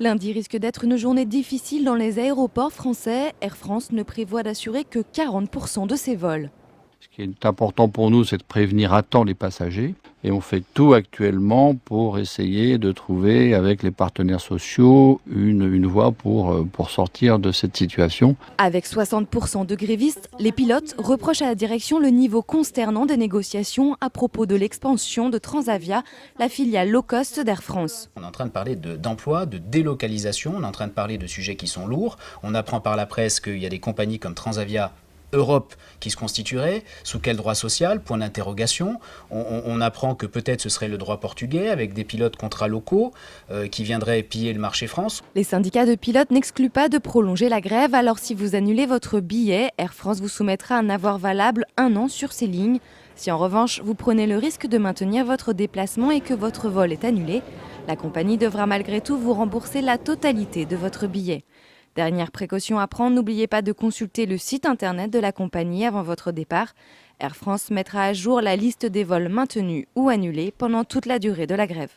Lundi risque d'être une journée difficile dans les aéroports français. Air France ne prévoit d'assurer que 40% de ses vols. Ce qui est important pour nous, c'est de prévenir à temps les passagers. Et on fait tout actuellement pour essayer de trouver avec les partenaires sociaux une voie pour sortir de cette situation. Avec 60% de grévistes, les pilotes reprochent à la direction le niveau consternant des négociations à propos de l'expansion de Transavia, la filiale low cost d'Air France. On est en train de parler d'emploi, de délocalisation, on est en train de parler de sujets qui sont lourds. On apprend par la presse qu'il y a des compagnies comme Transavia Europe qui se constituerait, sous quel droit social, point d'interrogation. On apprend que peut-être ce serait le droit portugais avec des pilotes contrats locaux qui viendraient piller le marché France. Les syndicats de pilotes n'excluent pas de prolonger la grève, alors si vous annulez votre billet, Air France vous soumettra un avoir valable 1 an sur ces lignes. Si en revanche vous prenez le risque de maintenir votre déplacement et que votre vol est annulé, la compagnie devra malgré tout vous rembourser la totalité de votre billet. Dernière précaution à prendre, n'oubliez pas de consulter le site internet de la compagnie avant votre départ. Air France mettra à jour la liste des vols maintenus ou annulés pendant toute la durée de la grève.